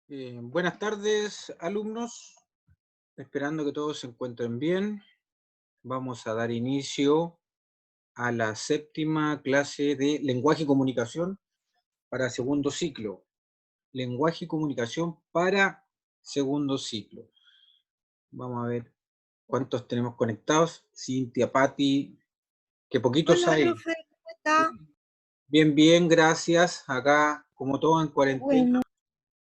Buenas tardes, alumnos. Esperando que todos se encuentren bien. Vamos a dar inicio a la séptima clase de lenguaje y comunicación para segundo ciclo. Lenguaje y comunicación para segundo ciclo. Vamos a ver cuántos tenemos conectados. Cintia, Patti, que poquitos Hola, hay. profe, ¿cómo está? Bien, bien, gracias. Acá, como todo en cuarentena, Bueno,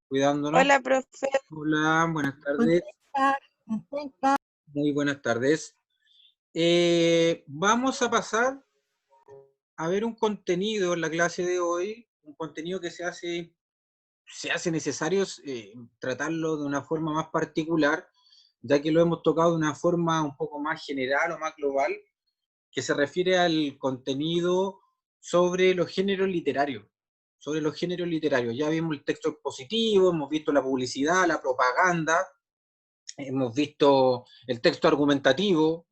cuidándonos. Hola, profe. Hola, buenas tardes. contenta, contenta. Muy buenas tardes. Vamos a pasar a ver un contenido en la clase de hoy, un contenido que se hace necesario tratarlo de una forma más particular, ya que lo hemos tocado de una forma un poco más general o más global, que se refiere al contenido sobre los géneros literarios. Sobre los géneros literarios. Ya vimos el texto expositivo, hemos visto la publicidad, la propaganda, hemos visto el texto argumentativo,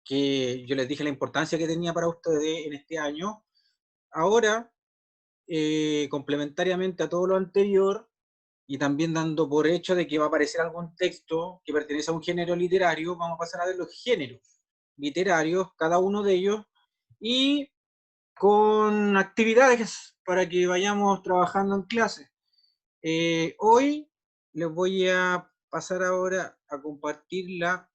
que yo les dije la importancia que tenía para ustedes en este año. Ahora, complementariamente a todo lo anterior, y también dando por hecho de que va a aparecer algún texto que pertenece a un género literario, vamos a pasar a ver los géneros literarios, cada uno de ellos, y con actividades para que vayamos trabajando en clase. Hoy les voy a pasar ahora a compartir la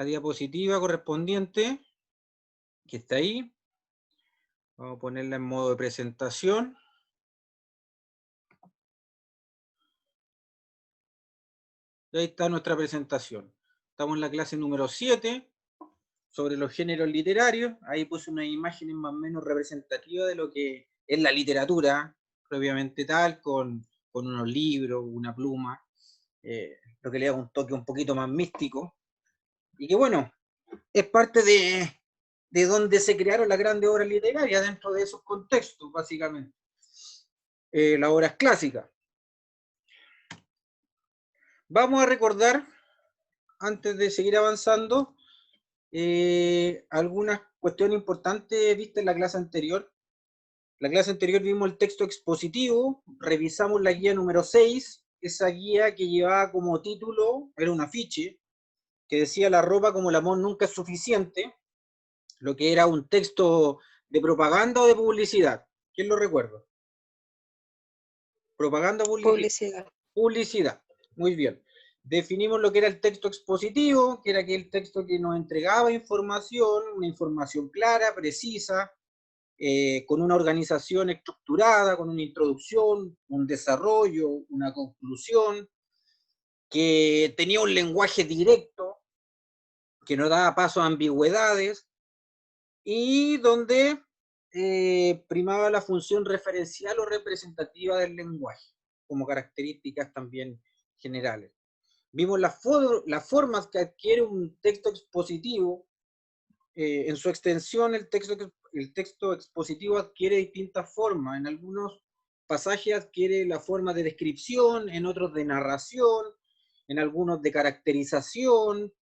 diapositiva correspondiente, que está ahí. Vamos a ponerla en modo de presentación. Y ahí está nuestra presentación. Estamos en la clase número 7 sobre los géneros literarios. Ahí puse unas imágenes más o menos representativas de lo que es la literatura, propiamente tal, con unos libros, una pluma, lo que le da un toque un poquito más místico. Y que bueno, es parte de donde se crearon las grandes obras literarias, dentro de esos contextos, básicamente. Las obras clásicas. Vamos a recordar, antes de seguir avanzando, algunas cuestiones importantes vistas en la clase anterior. La clase anterior vimos el texto expositivo, revisamos la guía número 6, esa guía que llevaba como título, era un afiche, que decía la ropa como el amor nunca es suficiente, lo que era un texto de propaganda o de publicidad. ¿Quién lo recuerda? Propaganda o publicidad. Publicidad. Publicidad. Muy bien. Definimos lo que era el texto expositivo, que era aquel texto que nos entregaba información, una información clara, precisa, con una organización estructurada, con una introducción, un desarrollo, una conclusión, que tenía un lenguaje directo, que no daba paso a ambigüedades, y donde primaba la función referencial o representativa del lenguaje, como características también generales. Vimos las formas que adquiere un texto expositivo. En su extensión, el texto expositivo adquiere distintas formas. En algunos pasajes adquiere la forma de descripción, en otros de narración, en algunos de caracterización,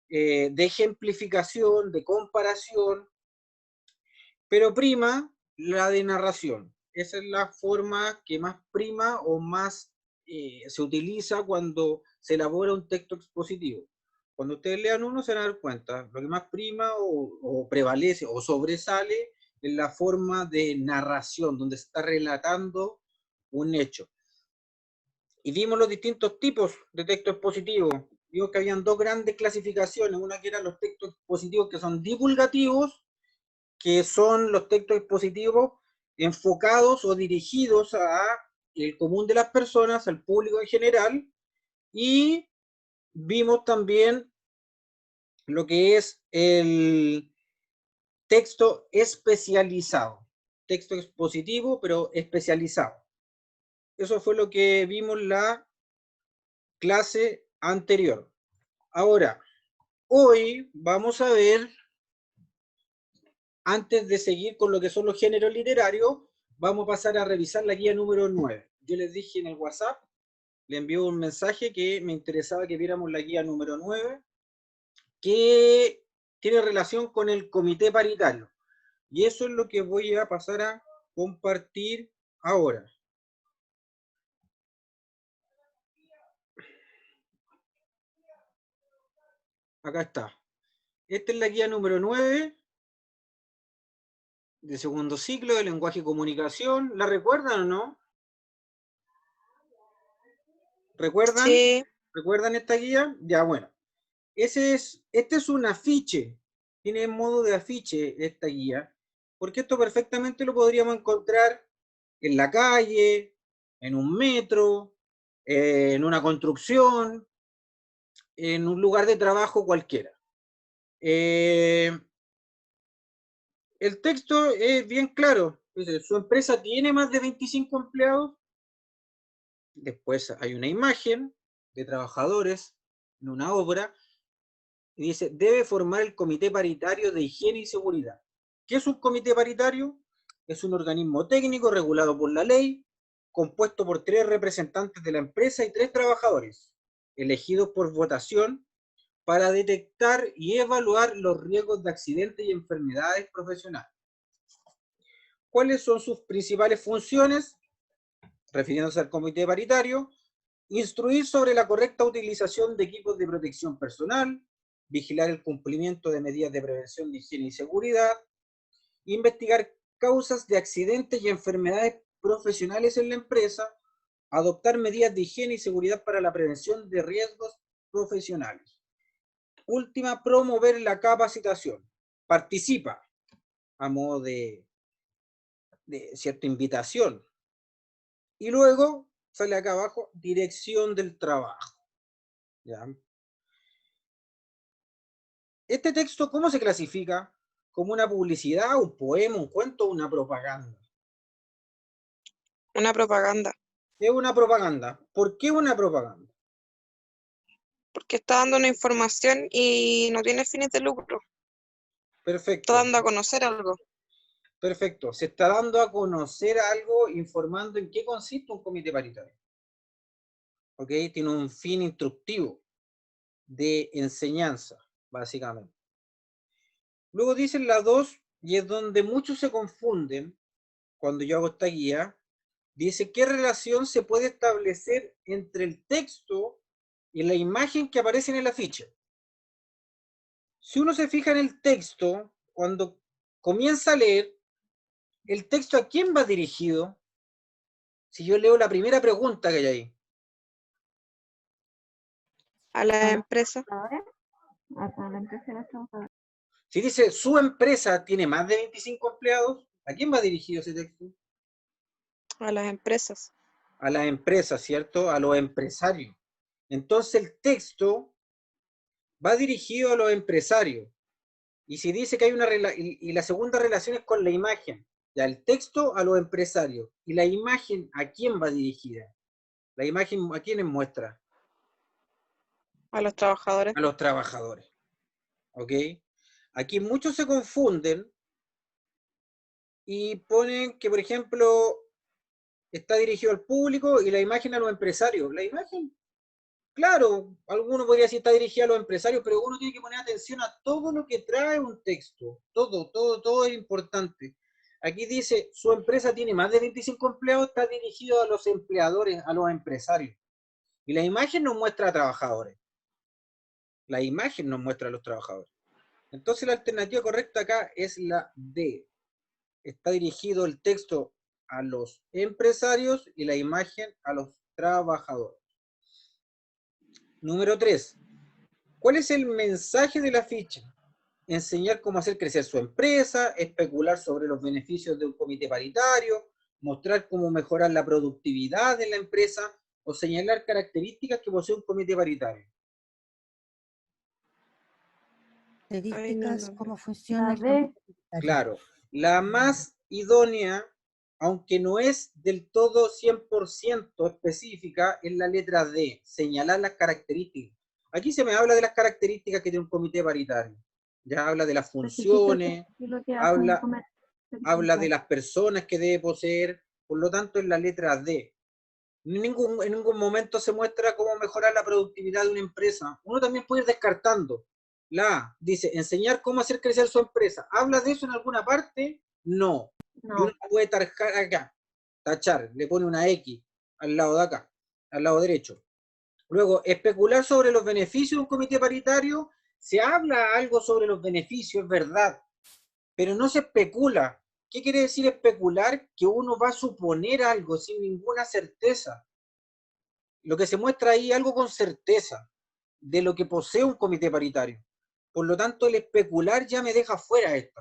de ejemplificación, de comparación, pero prima la de narración. Esa es la forma que más prima o más se utiliza cuando se elabora un texto expositivo. Cuando ustedes lean uno se van a dar cuenta, lo que más prima o prevalece o sobresale es la forma de narración, donde se está relatando un hecho. Y vimos los distintos tipos de texto expositivo. Vimos que habían dos grandes clasificaciones, una que eran los textos expositivos que son divulgativos, que son los textos expositivos enfocados o dirigidos a el común de las personas, al público en general, y vimos también lo que es el texto especializado, texto expositivo, pero especializado. Eso fue lo que vimos en la clase anterior. Ahora, hoy vamos a ver, antes de seguir con lo que son los géneros literarios, vamos a pasar a revisar la guía número 9. Yo les dije en el WhatsApp, le envió un mensaje que me interesaba que viéramos la guía número 9, que tiene relación con el comité paritario. Y eso es lo que voy a pasar a compartir ahora. Acá está. Esta es la guía número 9 de segundo ciclo de lenguaje y comunicación. ¿La recuerdan o no? ¿Recuerdan? Sí. ¿Recuerdan esta guía? Ya, bueno. Este es un afiche. Tiene modo de afiche esta guía. Porque esto perfectamente lo podríamos encontrar en la calle, en un metro, en una construcción, en un lugar de trabajo cualquiera. El texto es bien claro. Dice, su empresa tiene más de 25 empleados. Después hay una imagen de trabajadores en una obra. Y dice, debe formar el comité paritario de higiene y seguridad. ¿Qué es un comité paritario? Es un organismo técnico regulado por la ley, compuesto por 3 representantes de la empresa y 3 trabajadores, elegidos por votación para detectar y evaluar los riesgos de accidentes y enfermedades profesionales. ¿Cuáles son sus principales funciones? Refiriéndose al comité paritario, instruir sobre la correcta utilización de equipos de protección personal, vigilar el cumplimiento de medidas de prevención de higiene y seguridad, investigar causas de accidentes y enfermedades profesionales en la empresa, adoptar medidas de higiene y seguridad para la prevención de riesgos profesionales. Última, promover la capacitación. Participa a modo de cierta invitación. Y luego sale acá abajo, dirección del trabajo. ¿Ya? Este texto, ¿cómo se clasifica? ¿Como una publicidad, un poema, un cuento o una propaganda? Una propaganda. Es una propaganda. ¿Por qué una propaganda? Porque está dando una información y no tiene fines de lucro. Está Perfecto. dando a conocer algo. Perfecto. Se está dando a conocer algo informando en qué consiste un comité paritario. ¿Ok? Tiene un fin instructivo de enseñanza, básicamente. Luego dicen la 2, y es donde muchos se confunden cuando yo hago esta guía. Dice, ¿qué relación se puede establecer entre el texto y la imagen que aparece en el afiche? Si uno se fija en el texto, cuando comienza a leer, ¿el texto a quién va dirigido? Si yo leo la primera pregunta que hay ahí. A la empresa. Si dice, su empresa tiene más de 25 empleados, ¿a quién va dirigido ese texto? A las empresas. A las empresas, ¿cierto? A los empresarios. Entonces el texto va dirigido a los empresarios. Y si dice que hay una y la segunda relación es con la imagen. Ya el texto a los empresarios. Y la imagen, ¿a quién va dirigida? La imagen, ¿a quiénes muestra? A los trabajadores. A los trabajadores. ¿Ok? Aquí muchos se confunden y ponen que, por ejemplo, está dirigido al público y la imagen a los empresarios. La imagen, claro, alguno podría decir está dirigida a los empresarios, pero uno tiene que poner atención a todo lo que trae un texto. Todo es importante. Aquí dice, su empresa tiene más de 25 empleados, está dirigido a los empleadores, a los empresarios. Y la imagen nos muestra a trabajadores. La imagen nos muestra a los trabajadores. Entonces la alternativa correcta acá es la D. Está dirigido el texto a los empresarios y la imagen a los trabajadores. Número 3. ¿Cuál es el mensaje de la ficha? Enseñar cómo hacer crecer su empresa, especular sobre los beneficios de un comité paritario, mostrar cómo mejorar la productividad de la empresa o señalar características que posee un comité paritario. Características, cómo funciona el La D. comité paritario. Claro, la más idónea, aunque no es del todo 100% específica, es la letra D, señalar las características. Aquí se me habla de las características que tiene un comité paritario. Ya habla de las funciones, habla de las personas que debe poseer, por lo tanto es la letra D. En ningún momento se muestra cómo mejorar la productividad de una empresa. Uno también puede ir descartando. La A dice, enseñar cómo hacer crecer su empresa. ¿Habla de eso en alguna parte? No. Y uno puede tachar acá, tachar, le pone una X al lado de acá, al lado derecho. Luego, especular sobre los beneficios de un comité paritario Se habla algo sobre los beneficios, es verdad, pero no se especula. ¿Qué quiere decir especular? Que uno va a suponer algo sin ninguna certeza. Lo que se muestra ahí es algo con certeza de lo que posee un comité paritario. Por lo tanto, el especular ya me deja fuera esto.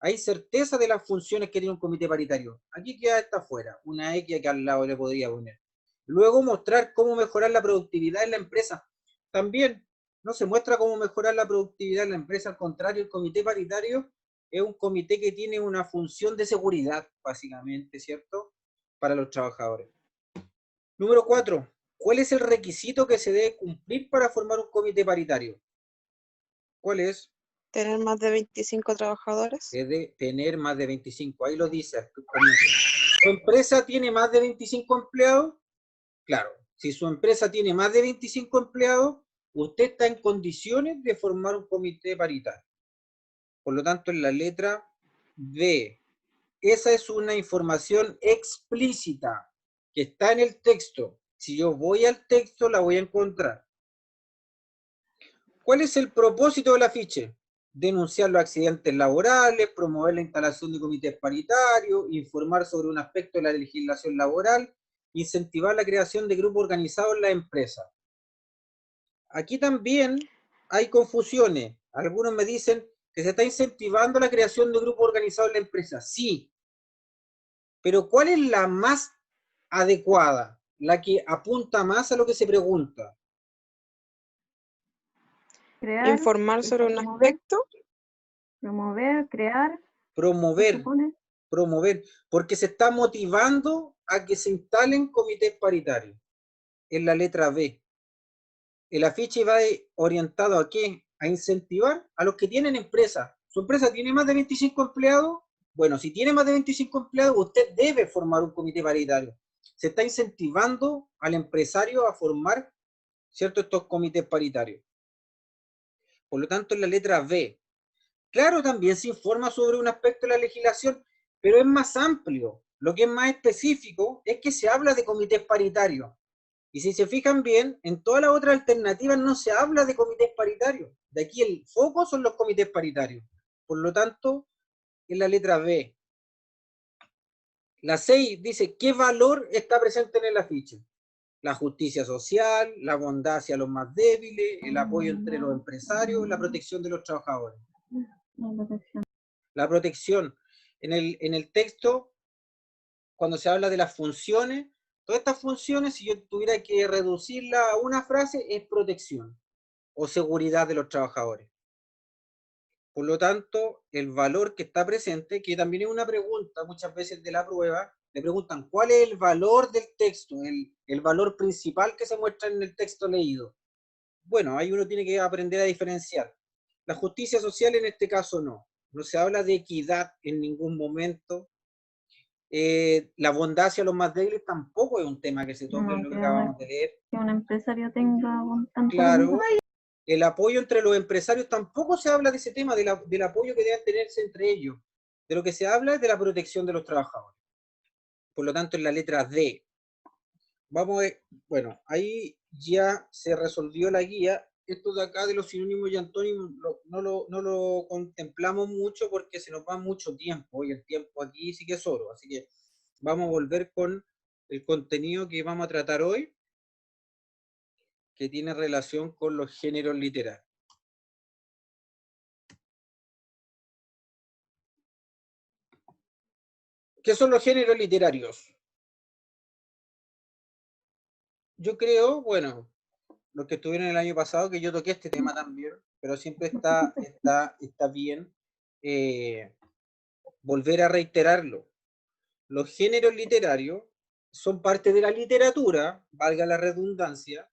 Hay certeza de las funciones que tiene un comité paritario. Aquí queda esta fuera, una X que al lado le podría poner. Luego mostrar cómo mejorar la productividad en la empresa. También no se muestra cómo mejorar la productividad en la empresa, al contrario, el comité paritario es un comité que tiene una función de seguridad, básicamente, ¿cierto? Para los trabajadores. Número 4. ¿Cuál es el requisito que se debe cumplir para formar un comité paritario? ¿Cuál es? Tener más de 25 trabajadores. Debe tener más de 25. Ahí lo dice. ¿Su empresa tiene más de 25 empleados? Claro. Si su empresa tiene más de 25 empleados, usted está en condiciones de formar un comité paritario. Por lo tanto, en la letra B. Esa es una información explícita que está en el texto. Si yo voy al texto, la voy a encontrar. ¿Cuál es el propósito del afiche? Denunciar los accidentes laborales, promover la instalación de comités paritarios, informar sobre un aspecto de la legislación laboral, incentivar la creación de grupos organizados en la empresa. Aquí también hay confusiones. Algunos me dicen que se está incentivando la creación de grupos organizados en la empresa. Sí, pero ¿cuál es la más adecuada? La que apunta más a lo que se pregunta. Crear, informar sobre un aspecto. Promover, crear. Promover, porque se está motivando a que se instalen comités paritarios. En la letra B. El afiche va orientado ¿a qué? A incentivar a los que tienen empresa. ¿Su empresa tiene más de 25 empleados? Bueno, si tiene más de 25 empleados, usted debe formar un comité paritario. Se está incentivando al empresario a formar, ¿cierto?, estos comités paritarios. Por lo tanto, en la letra B. Claro, también se informa sobre un aspecto de la legislación, pero es más amplio. Lo que es más específico es que se habla de comités paritarios. Y si se fijan bien, en todas las otras alternativas no se habla de comités paritarios. De aquí el foco son los comités paritarios. Por lo tanto, en la letra B. La 6 dice, ¿qué valor está presente en el afiche? La justicia social, la bondad hacia los más débiles, el apoyo entre los empresarios, la protección de los trabajadores. La protección. En el texto, cuando se habla de las funciones, todas estas funciones, si yo tuviera que reducirla a una frase, es protección o seguridad de los trabajadores. Por lo tanto, el valor que está presente, que también es una pregunta muchas veces de la prueba, le preguntan cuál es el valor del texto, el valor principal que se muestra en el texto leído. Bueno, ahí uno tiene que aprender a diferenciar. La justicia social en este caso no. No se habla de equidad en ningún momento. La bondad hacia los más débiles tampoco es un tema que se toque en lo que acabamos de leer. Que un empresario tenga tanto. Claro. El apoyo entre los empresarios tampoco se habla de ese tema, del apoyo que deben tenerse entre ellos. De lo que se habla es de la protección de los trabajadores. Por lo tanto, en la letra D. Vamos a ver, bueno, ahí ya se resolvió la guía. Esto de acá de los sinónimos y antónimos no lo contemplamos mucho porque se nos va mucho tiempo y el tiempo aquí sí que es oro. Así que vamos a volver con el contenido que vamos a tratar hoy, que tiene relación con los géneros literarios. ¿Qué son los géneros literarios? Yo creo, bueno, los que estuvieron el año pasado, que yo toqué este tema también, pero siempre está bien volver a reiterarlo. Los géneros literarios son parte de la literatura, valga la redundancia.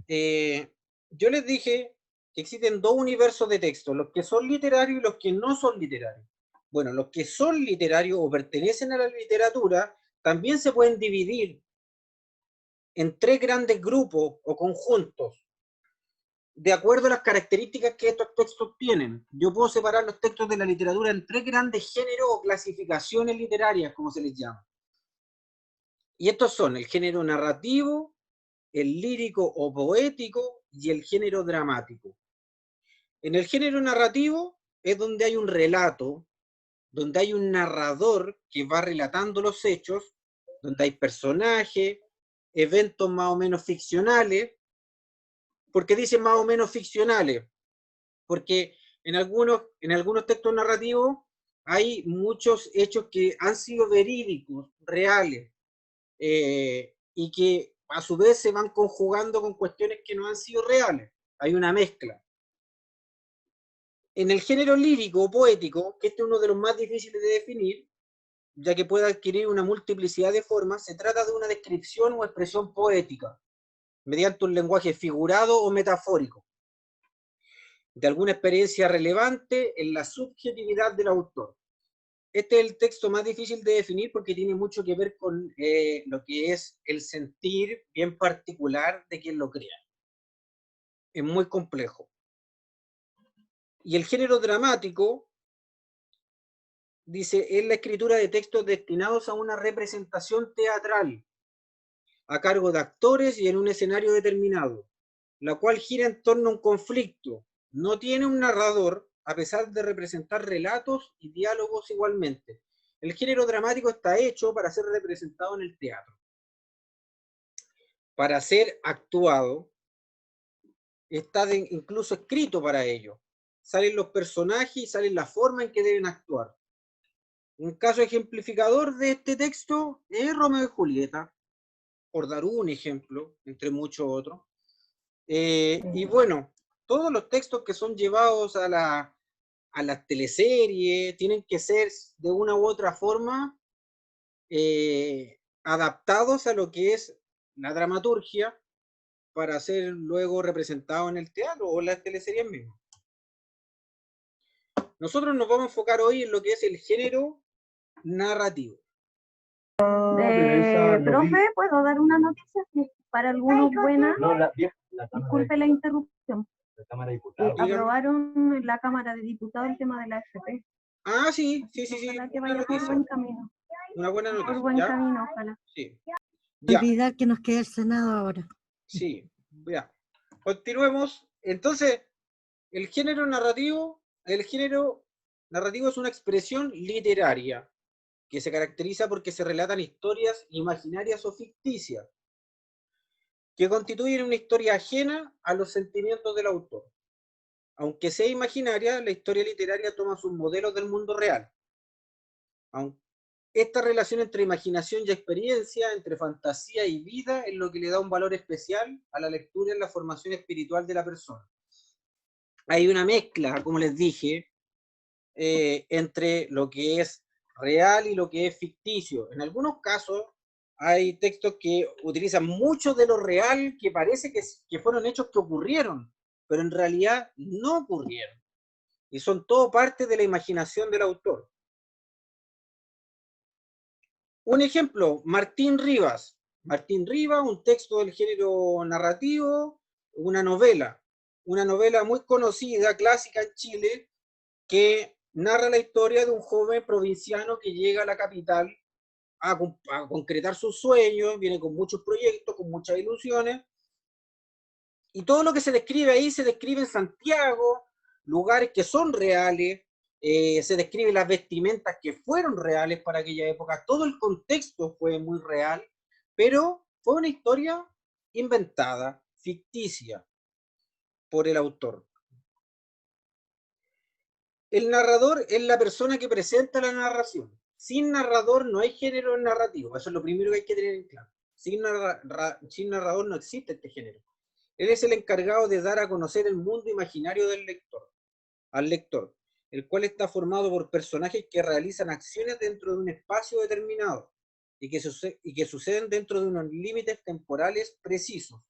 Yo les dije que existen dos universos de texto, los que son literarios y los que no son literarios. Bueno, los que son literarios o pertenecen a la literatura también se pueden dividir en tres grandes grupos o conjuntos, de acuerdo a las características que estos textos tienen. Yo puedo separar los textos de la literatura en tres grandes géneros o clasificaciones literarias, como se les llama. Y estos son el género narrativo, el lírico o poético y el género dramático. En el género narrativo es donde hay un relato, donde hay un narrador que va relatando los hechos, donde hay personajes, eventos más o menos ficcionales. ¿Por qué dicen más o menos ficcionales? Porque en algunos textos narrativos hay muchos hechos que han sido verídicos, reales, y que a su vez se van conjugando con cuestiones que no han sido reales. Hay una mezcla. En el género lírico o poético, que este es uno de los más difíciles de definir, ya que puede adquirir una multiplicidad de formas, se trata de una descripción o expresión poética, mediante un lenguaje figurado o metafórico, de alguna experiencia relevante en la subjetividad del autor. Este es el texto más difícil de definir porque tiene mucho que ver con lo que es el sentir bien particular de quien lo crea. Es muy complejo. Y el género dramático, dice, es la escritura de textos destinados a una representación teatral, a cargo de actores y en un escenario determinado, la cual gira en torno a un conflicto. No tiene un narrador, a pesar de representar relatos y diálogos igualmente. El género dramático está hecho para ser representado en el teatro. Para ser actuado, está incluso escrito para ello. Salen los personajes y salen la forma en que deben actuar. Un caso ejemplificador de este texto es Romeo y Julieta, por dar un ejemplo, entre muchos otros. Y bueno, todos los textos que son llevados a las teleseries tienen que ser de una u otra forma adaptados a lo que es la dramaturgia para ser luego representado en el teatro o en las teleseries mismas. Nosotros nos vamos a enfocar hoy en lo que es el género narrativo. Profe, ¿puedo dar una noticia? Si es para algunos buena. No, disculpe la interrupción. La Cámara de Diputados. Aprobaron en la Cámara de Diputados el tema de la AFP. Ah, sí. Ojalá que vaya por buen camino. Una buena noticia. Por buen camino, ojalá. Sí. Olvidar que nos queda el Senado ahora. Sí, ya. Continuemos. Entonces, el género narrativo es una expresión literaria que se caracteriza porque se relatan historias imaginarias o ficticias que constituyen una historia ajena a los sentimientos del autor. Aunque sea imaginaria, la historia literaria toma sus modelos del mundo real. Esta relación entre imaginación y experiencia, entre fantasía y vida, es lo que le da un valor especial a la lectura en la formación espiritual de la persona. Hay una mezcla, como les dije, entre lo que es real y lo que es ficticio. En algunos casos hay textos que utilizan mucho de lo real que parece que fueron hechos que ocurrieron, pero en realidad no ocurrieron. Y son todo parte de la imaginación del autor. Un ejemplo, Martín Rivas. Martín Rivas, un texto del género narrativo, una novela muy conocida, clásica en Chile, que narra la historia de un joven provinciano que llega a la capital a concretar sus sueños, viene con muchos proyectos, con muchas ilusiones, y todo lo que se describe ahí se describe en Santiago, lugares que son reales, se describen las vestimentas que fueron reales para aquella época, todo el contexto fue muy real, pero fue una historia inventada, ficticia, por el autor. El narrador es la persona que presenta la narración. Sin narrador no hay género narrativo, eso es lo primero que hay que tener en claro. Sin narrador no existe este género. Él es el encargado de dar a conocer el mundo imaginario del lector, al lector, el cual está formado por personajes que realizan acciones dentro de un espacio determinado y que suceden dentro de unos límites temporales precisos.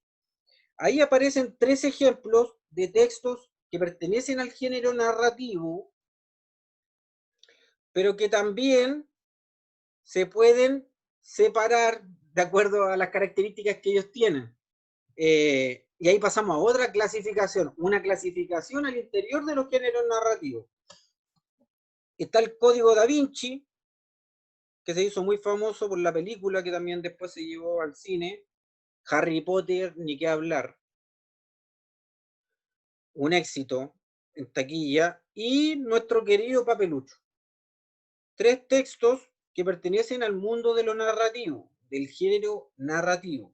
Ahí aparecen 3 ejemplos de textos que pertenecen al género narrativo, pero que también se pueden separar de acuerdo a las características que ellos tienen. Y ahí pasamos a otra clasificación, una clasificación al interior de los géneros narrativos. Está el Código Da Vinci, que se hizo muy famoso por la película que también después se llevó al cine. Harry Potter, ni qué hablar. Un éxito. en taquilla, y nuestro querido Papelucho. 3 textos que pertenecen al mundo de lo narrativo, del género narrativo.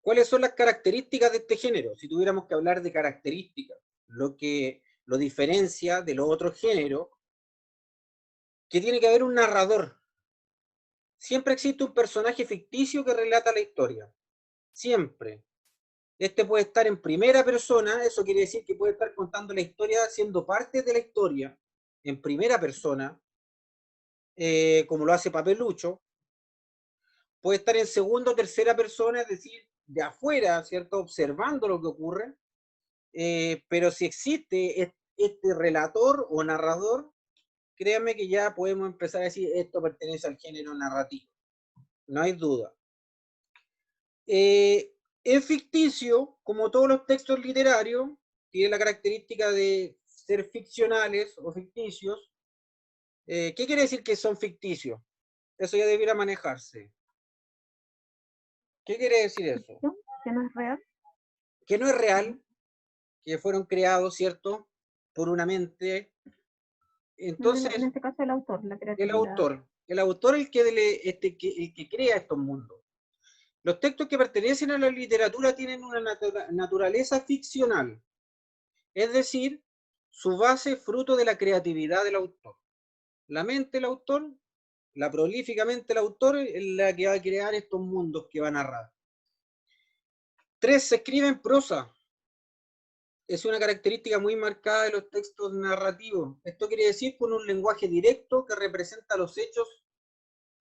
¿Cuáles son las características de este género? Si tuviéramos que hablar de características, lo que lo diferencia de los otros géneros, que tiene que haber un narrador. Siempre existe un personaje ficticio que relata la historia. Siempre. Este puede estar en primera persona, eso quiere decir que puede estar contando la historia, siendo parte de la historia, en primera persona, como lo hace Papelucho. Puede estar en segunda o tercera persona, es decir, de afuera, ¿cierto? Observando lo que ocurre. Pero si existe este relator o narrador, créanme que ya podemos empezar a decir esto pertenece al género narrativo. No hay duda. Es ficticio, como todos los textos literarios, tiene la característica de ser ficcionales o ficticios. ¿Qué quiere decir que son ficticios? Eso ya debiera manejarse. ¿Qué quiere decir eso? Que no es real. Que no es real, que fueron creados, ¿cierto? Por una mente. Entonces, en este caso el autor, la creatividad. El autor es el que crea estos mundos. Los textos que pertenecen a la literatura tienen una naturaleza ficcional, es decir, su base es fruto de la creatividad del autor. La mente del autor, la prolífica mente del autor, es la que va a crear estos mundos que va a narrar. 3. Se escribe en prosa. Es una característica muy marcada de los textos narrativos. Esto quiere decir con un lenguaje directo que representa los hechos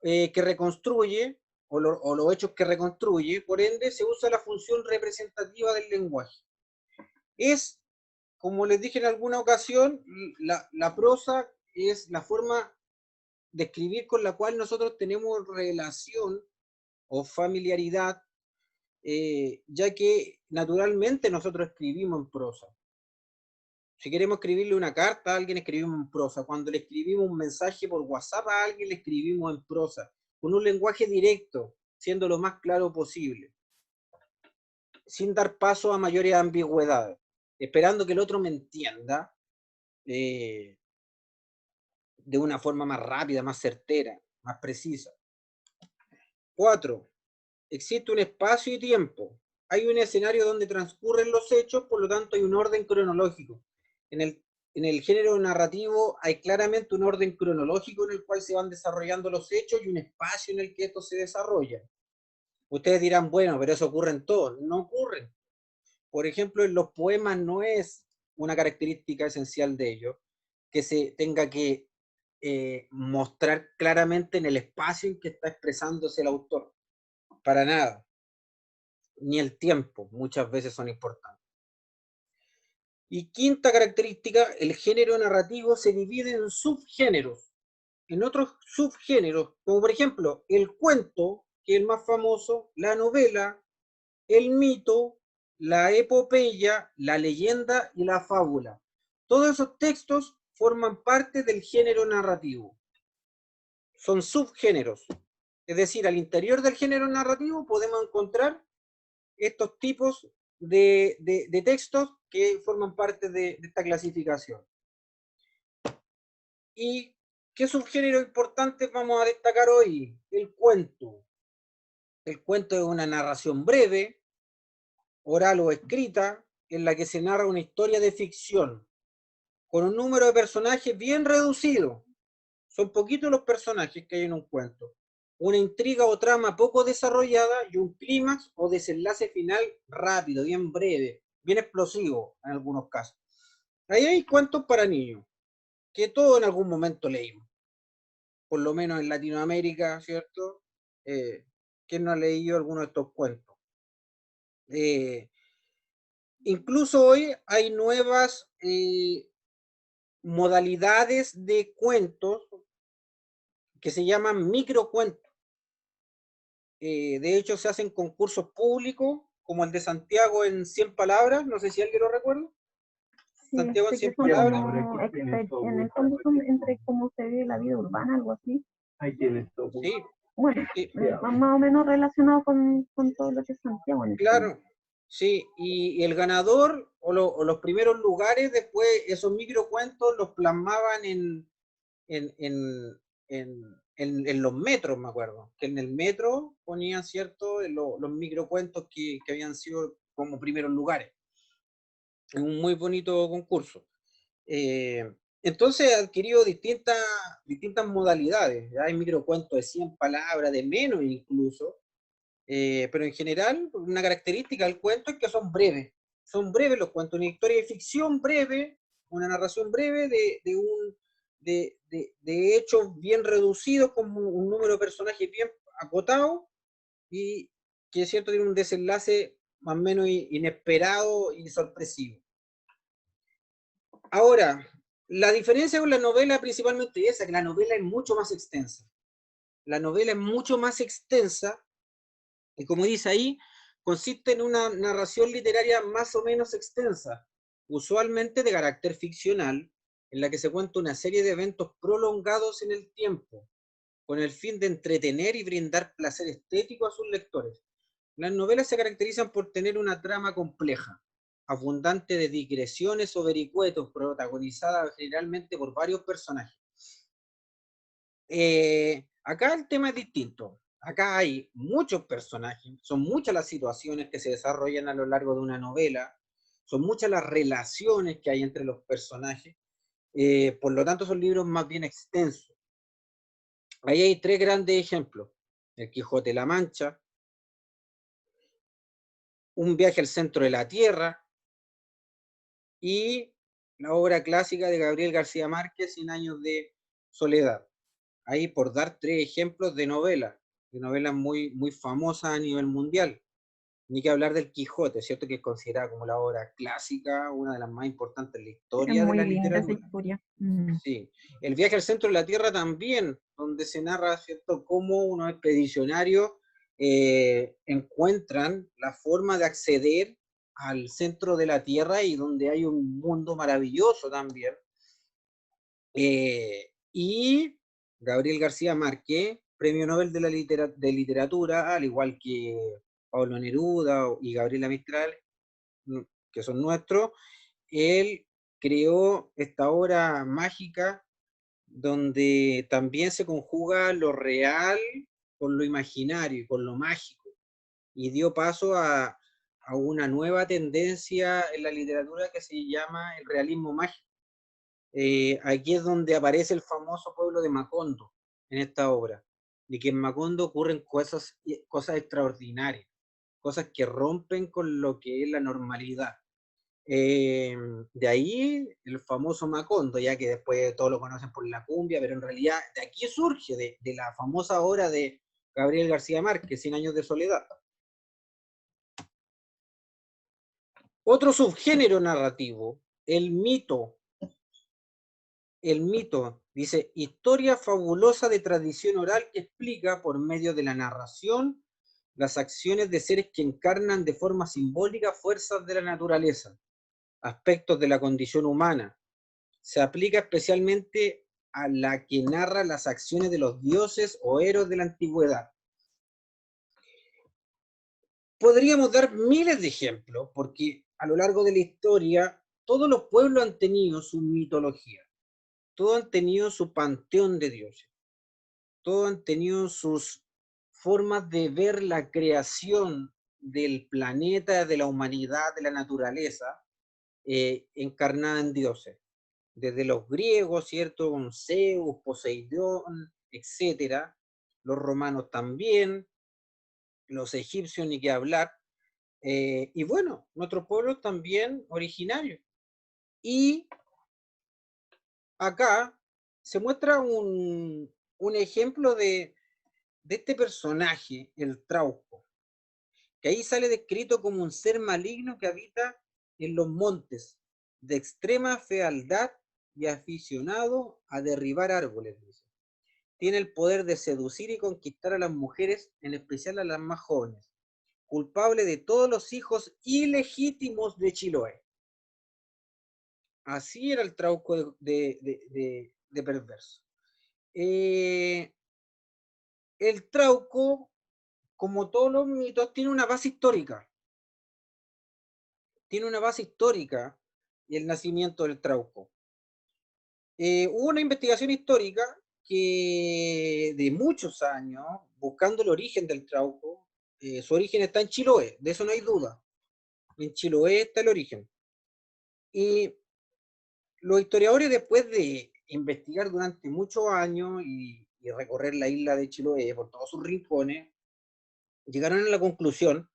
que reconstruye, o los hechos que reconstruye, por ende se usa la función representativa del lenguaje. Es, como les dije en alguna ocasión, la prosa es la forma de escribir con la cual nosotros tenemos relación o familiaridad, ya que naturalmente nosotros escribimos en prosa. Si queremos escribirle una carta a alguien, escribimos en prosa. Cuando le escribimos un mensaje por WhatsApp a alguien, le escribimos en prosa, con un lenguaje directo, siendo lo más claro posible, sin dar paso a mayores ambigüedades, esperando que el otro me entienda de una forma más rápida, más certera, más precisa. 4. Existe un espacio y tiempo. Hay un escenario donde transcurren los hechos, por lo tanto hay un orden cronológico. En el género narrativo hay claramente un orden cronológico en el cual se van desarrollando los hechos y un espacio en el que estos se desarrollan. Ustedes dirán, bueno, pero eso ocurre en todos. No ocurre. Por ejemplo, en los poemas no es una característica esencial de ellos que se tenga que mostrar claramente en el espacio en que está expresándose el autor. Para nada. Ni el tiempo muchas veces son importantes. Y 5ª característica, el género narrativo se divide en subgéneros, en otros subgéneros, como por ejemplo el cuento, que es el más famoso, la novela, el mito, la epopeya, la leyenda y la fábula. Todos esos textos forman parte del género narrativo. Son subgéneros. Es decir, al interior del género narrativo podemos encontrar estos tipos de textos que forman parte de esta clasificación. ¿Y qué subgénero importante vamos a destacar hoy? El cuento. El cuento es una narración breve, oral o escrita, en la que se narra una historia de ficción, con un número de personajes bien reducido. Son poquitos los personajes que hay en un cuento. Una intriga o trama poco desarrollada y un clímax o desenlace final rápido, bien breve, bien explosivo en algunos casos. Ahí hay cuentos para niños, que todos en algún momento leímos. Por lo menos en Latinoamérica, ¿cierto? ¿Quién no ha leído alguno de estos cuentos? Incluso hoy hay nuevas modalidades de cuentos que se llaman microcuentos. De hecho, se hacen concursos públicos, como el de Santiago en 100 palabras, no sé si alguien lo recuerda. Sí, Santiago en 100 palabras. En el fondo son entre cómo se ve la vida urbana, algo así. Ahí tienes todo. Sí. Bueno, sí. Más o menos relacionado con todo lo que es Santiago. Claro. Sí, y el ganador o los primeros lugares, después esos microcuentos los plasmaban en, en, en los metros, me acuerdo, que en el metro ponían, ¿cierto?, los microcuentos que habían sido como primeros lugares. Es un muy bonito concurso. Entonces ha adquirido distintas modalidades. Hay microcuentos de 100 palabras, de menos incluso, pero en general una característica del cuento es que son breves. Son breves los cuentos, una historia de ficción breve, una narración breve de hechos bien reducidos, con un número de personajes bien acotado, y que es cierto, tiene un desenlace más o menos inesperado y sorpresivo. Ahora, la diferencia con la novela principalmente es esa, que la novela es mucho más extensa. La novela es mucho más extensa, y como dice ahí, consiste en una narración literaria más o menos extensa, usualmente de carácter ficcional, en la que se cuenta una serie de eventos prolongados en el tiempo, con el fin de entretener y brindar placer estético a sus lectores. Las novelas se caracterizan por tener una trama compleja, abundante de digresiones o vericuetos, protagonizada generalmente por varios personajes. Acá el tema es distinto. Acá hay muchos personajes, son muchas las situaciones que se desarrollan a lo largo de una novela, son muchas las relaciones que hay entre los personajes, por lo tanto son libros más bien extensos. Ahí hay tres grandes ejemplos: El Quijote de la Mancha, Un viaje al centro de la Tierra y la obra clásica de Gabriel García Márquez, 100 años de soledad. Ahí por dar tres ejemplos de novelas muy, muy famosas a nivel mundial. Ni que hablar del Quijote, ¿cierto?, que es considerada como la obra clásica, una de las más importantes en la historia de la literatura. Es muy linda esa historia. Sí. El viaje al centro de la Tierra también, donde se narra, ¿cierto?, cómo unos expedicionarios encuentran la forma de acceder al centro de la Tierra, y donde hay un mundo maravilloso también. Y Gabriel García Márquez, premio Nobel de Literatura, al igual que Pablo Neruda y Gabriela Mistral, que son nuestros, él creó esta obra mágica donde también se conjuga lo real con lo imaginario y con lo mágico, y dio paso a una nueva tendencia en la literatura que se llama el realismo mágico. Aquí es donde aparece el famoso pueblo de Macondo en esta obra, de que en Macondo ocurren cosas extraordinarias, cosas que rompen con lo que es la normalidad. De ahí el famoso Macondo, ya que después todos lo conocen por la cumbia, pero en realidad de aquí surge, de la famosa obra de Gabriel García Márquez, 100 años de soledad. Otro subgénero narrativo, el mito. El mito, dice, historia fabulosa de tradición oral que explica por medio de la narración las acciones de seres que encarnan de forma simbólica fuerzas de la naturaleza, aspectos de la condición humana. Se aplica especialmente a la que narra las acciones de los dioses o héroes de la antigüedad. Podríamos dar miles de ejemplos, porque a lo largo de la historia todos los pueblos han tenido su mitología, todos han tenido su panteón de dioses, todos han tenido sus formas de ver la creación del planeta, de la humanidad, de la naturaleza, encarnada en dioses. Desde los griegos, ¿cierto?, con Zeus, Poseidón, etc. Los romanos también, los egipcios ni qué hablar, y bueno, nuestros pueblos también originarios. Y acá se muestra un ejemplo de este personaje, el Trauco, que ahí sale descrito como un ser maligno que habita en los montes, de extrema fealdad y aficionado a derribar árboles, dice. Tiene el poder de seducir y conquistar a las mujeres, en especial a las más jóvenes, culpable de todos los hijos ilegítimos de Chiloé. Así era el Trauco de perverso. El Trauco, como todos los mitos, tiene una base histórica. tiene una base histórica el nacimiento del Trauco. Hubo una investigación histórica que de muchos años, buscando el origen del Trauco, su origen está en Chiloé, de eso no hay duda. En Chiloé está el origen. Y los historiadores, después de investigar durante muchos años y recorrer la isla de Chiloé por todos sus rincones, llegaron a la conclusión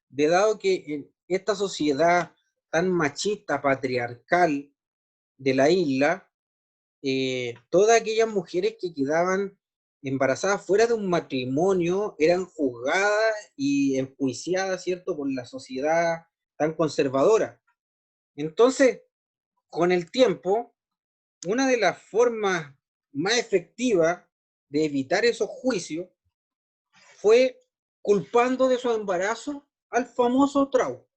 de, dado que en esta sociedad tan machista, patriarcal de la isla, todas aquellas mujeres que quedaban embarazadas fuera de un matrimonio eran juzgadas y enjuiciadas, ¿cierto?, por la sociedad tan conservadora. Entonces, con el tiempo, una de las formas más efectivas de evitar esos juicios fue culpando de su embarazo al famoso Trauco.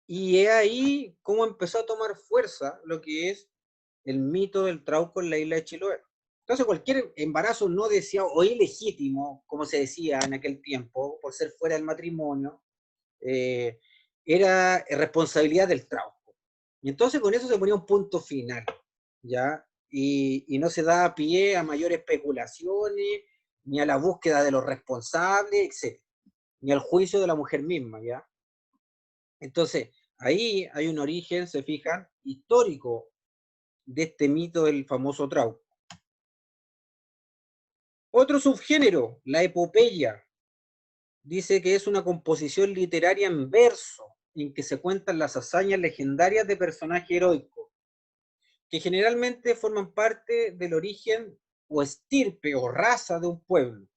Y es ahí cómo empezó a tomar fuerza lo que es el mito del Trauco en la isla de Chiloé. Entonces, cualquier embarazo no deseado o ilegítimo, como se decía en aquel tiempo, por ser fuera del matrimonio, era responsabilidad del Trauco. Y entonces con eso se ponía un punto final, ¿ya? Y no se daba pie a mayores especulaciones, ni a la búsqueda de los responsables, etc. Ni al juicio de la mujer misma, ¿ya? Entonces, ahí hay un origen, se fijan, histórico de este mito del famoso Trauco. Otro subgénero, la epopeya, dice que es una composición literaria en verso, en que se cuentan las hazañas legendarias de personajes heroicos, que generalmente forman parte del origen o estirpe o raza de un pueblo.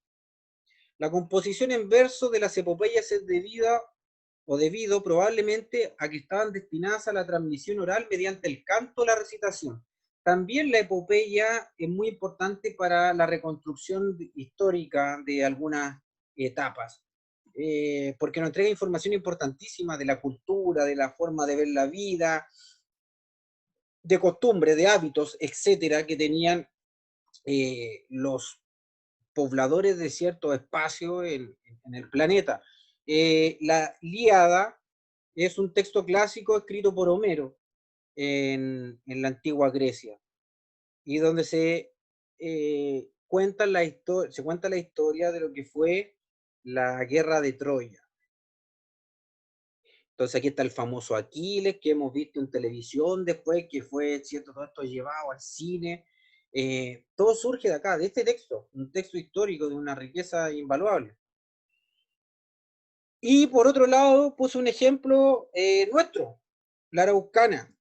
La composición en verso de las epopeyas es debido probablemente a que estaban destinadas a la transmisión oral mediante el canto o la recitación. También la epopeya es muy importante para la reconstrucción histórica de algunas etapas, porque nos entrega información importantísima de la cultura, de la forma de ver la vida, de costumbres, de hábitos, etcétera, que tenían los pobladores de ciertos espacios en el planeta. La Ilíada es un texto clásico escrito por Homero en la antigua Grecia, y donde se cuenta la historia de lo que fue la guerra de Troya. Entonces aquí está el famoso Aquiles, que hemos visto en televisión después, que fue, ¿cierto?, todo esto llevado al cine. Todo surge de acá, de este texto, un texto histórico de una riqueza invaluable. Y por otro lado, puse un ejemplo nuestro, la Araucana,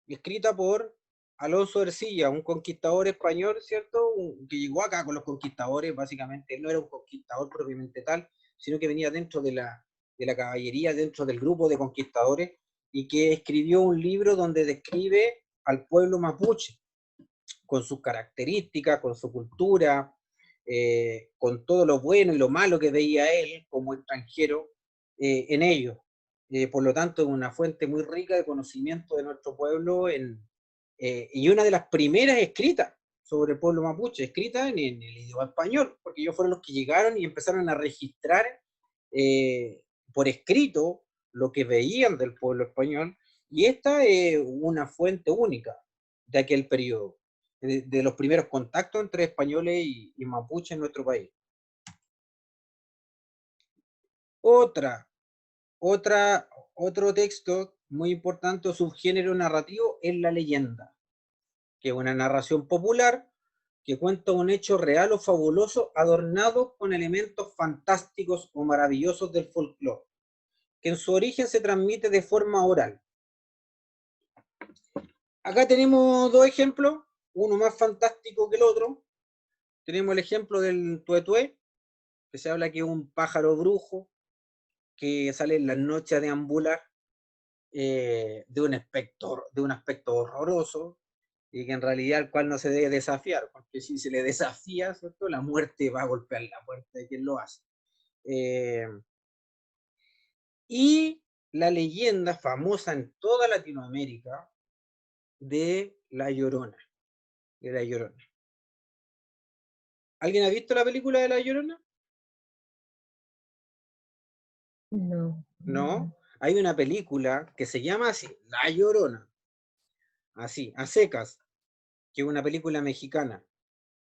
escrita por Alonso Ercilla, un conquistador español, ¿cierto?, que llegó acá con los conquistadores, básicamente. Él no era un conquistador propiamente tal, sino que venía dentro de la caballería, dentro del grupo de conquistadores, y que escribió un libro donde describe al pueblo mapuche, con sus características, con su cultura, con todo lo bueno y lo malo que veía él como extranjero en ellos. Por lo tanto, es una fuente muy rica de conocimiento de nuestro pueblo y una de las primeras escritas sobre el pueblo mapuche, escrita en el idioma español, porque ellos fueron los que llegaron y empezaron a registrar por escrito lo que veían del pueblo español, y esta es una fuente única de aquel periodo, de los primeros contactos entre españoles y mapuche en nuestro país. Otro texto muy importante o subgénero narrativo es la leyenda, que es una narración popular que cuenta un hecho real o fabuloso adornado con elementos fantásticos o maravillosos del folclore, que en su origen se transmite de forma oral. Acá tenemos dos ejemplos, uno más fantástico que el otro. Tenemos el ejemplo del tuetué, que se habla que es un pájaro brujo que sale en las noches a deambular de un aspecto horroroso, y que en realidad al cual no se debe desafiar, porque si se le desafía, ¿cierto?, la muerte va a golpear la puerta de quien lo hace. Y la leyenda famosa en toda Latinoamérica de La Llorona. ¿Alguien ha visto la película de La Llorona? No. ¿No? Hay una película que se llama así, La Llorona, así, a secas, que es una película mexicana,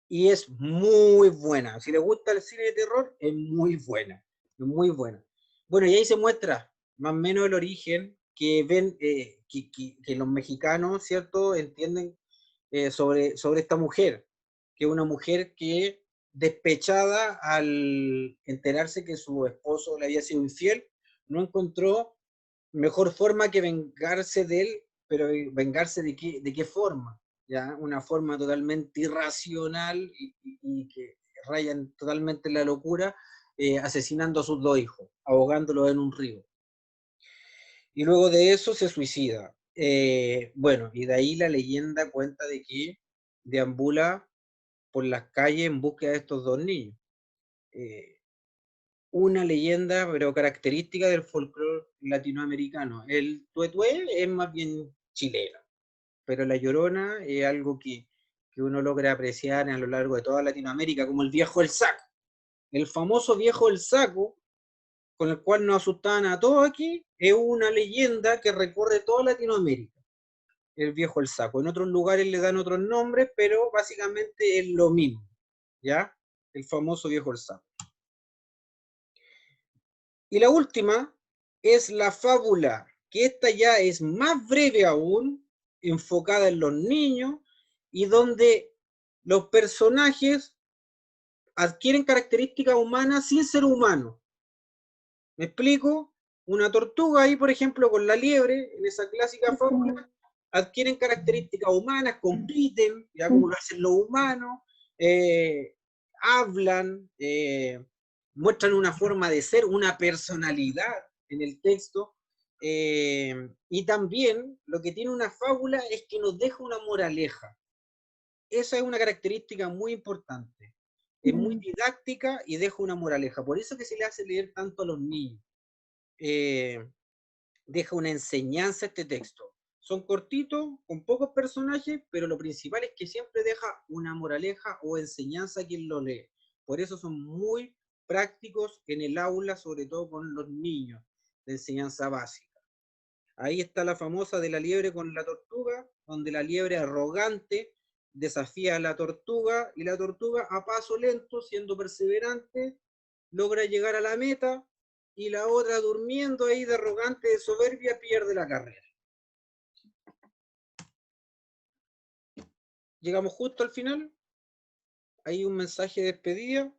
y es muy buena. Si les gusta el cine de terror, es muy buena, es muy buena. Bueno, y ahí se muestra más o menos el origen que ven, que los mexicanos, ¿cierto?, entienden sobre esta mujer, que es una mujer que, despechada al enterarse que su esposo le había sido infiel, no encontró mejor forma que vengarse de él, pero vengarse de qué forma, ¿ya? Una forma totalmente irracional y que rayan totalmente en la locura, asesinando a sus 2 hijos, ahogándolos en un río. Y luego de eso se suicida. Bueno, y de ahí la leyenda cuenta de que deambula por las calles en búsqueda de estos 2 niños. Una leyenda, pero característica del folclore latinoamericano. El tuetué es más bien chileno, pero la Llorona es algo que uno logra apreciar a lo largo de toda Latinoamérica, como el viejo del saco. El famoso viejo del saco, con el cual nos asustaban a todos aquí, es una leyenda que recorre toda Latinoamérica. El viejo del saco. En otros lugares le dan otros nombres, pero básicamente es lo mismo, ¿ya? El famoso viejo del saco. Y la última es la fábula, que esta ya es más breve aún, enfocada en los niños, y donde los personajes adquieren características humanas sin ser humanos. ¿Me explico? Una tortuga ahí, por ejemplo, con la liebre, en esa clásica fábula, adquieren características humanas, compiten, ya como lo hacen los humanos, hablan, muestran una forma de ser, una personalidad en el texto, y también lo que tiene una fábula es que nos deja una moraleja. Esa es una característica muy importante. Es muy didáctica y deja una moraleja. Por eso que se le hace leer tanto a los niños. Deja una enseñanza este texto. Son cortitos, con pocos personajes, pero lo principal es que siempre deja una moraleja o enseñanza a quien lo lee. Por eso son muy prácticos en el aula, sobre todo con los niños, de enseñanza básica. Ahí está la famosa de la liebre con la tortuga, donde la liebre arrogante desafía a la tortuga, y la tortuga a paso lento, siendo perseverante, logra llegar a la meta, y la otra, durmiendo ahí de arrogante, de soberbia, pierde la carrera. Llegamos justo al final. Hay un mensaje de despedida,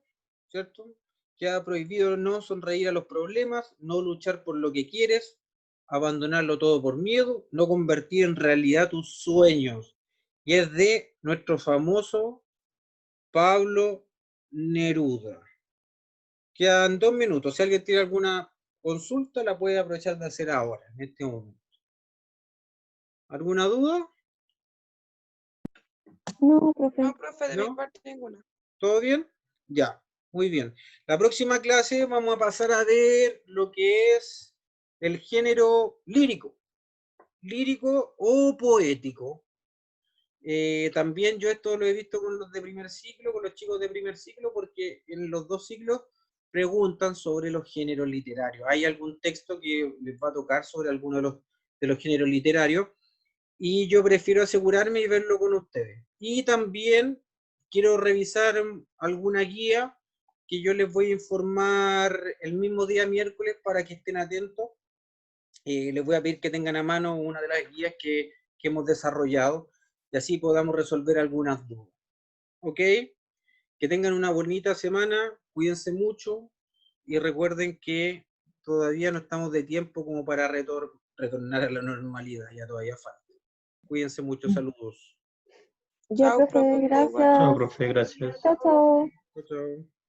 ¿cierto? Queda prohibido no sonreír a los problemas, no luchar por lo que quieres, abandonarlo todo por miedo, no convertir en realidad tus sueños. Y es de nuestro famoso Pablo Neruda. Quedan 2 minutos. Si alguien tiene alguna consulta, la puede aprovechar de hacer ahora, en este momento. ¿Alguna duda? No, profe. No, profe, de ¿No? mi parte ninguna. ¿Todo bien? Ya, muy bien. La próxima clase vamos a pasar a ver lo que es el género lírico. Lírico o poético. También yo esto lo he visto con los de primer ciclo, con los chicos de primer ciclo, porque en los 2 ciclos preguntan sobre los géneros literarios. Hay algún texto que les va a tocar sobre alguno de los géneros literarios, y yo prefiero asegurarme y verlo con ustedes. Y también quiero revisar alguna guía que yo les voy a informar el mismo día miércoles para que estén atentos. Les voy a pedir que tengan a mano una de las guías que hemos desarrollado, y así podamos resolver algunas dudas. ¿Ok? Que tengan una bonita semana, cuídense mucho, y recuerden que todavía no estamos de tiempo como para retornar a la normalidad, ya todavía falta. Cuídense mucho, saludos. Ya, Chao, profe, profe, gracias. Chao, profe, gracias. Chao, chao. Chao, chao.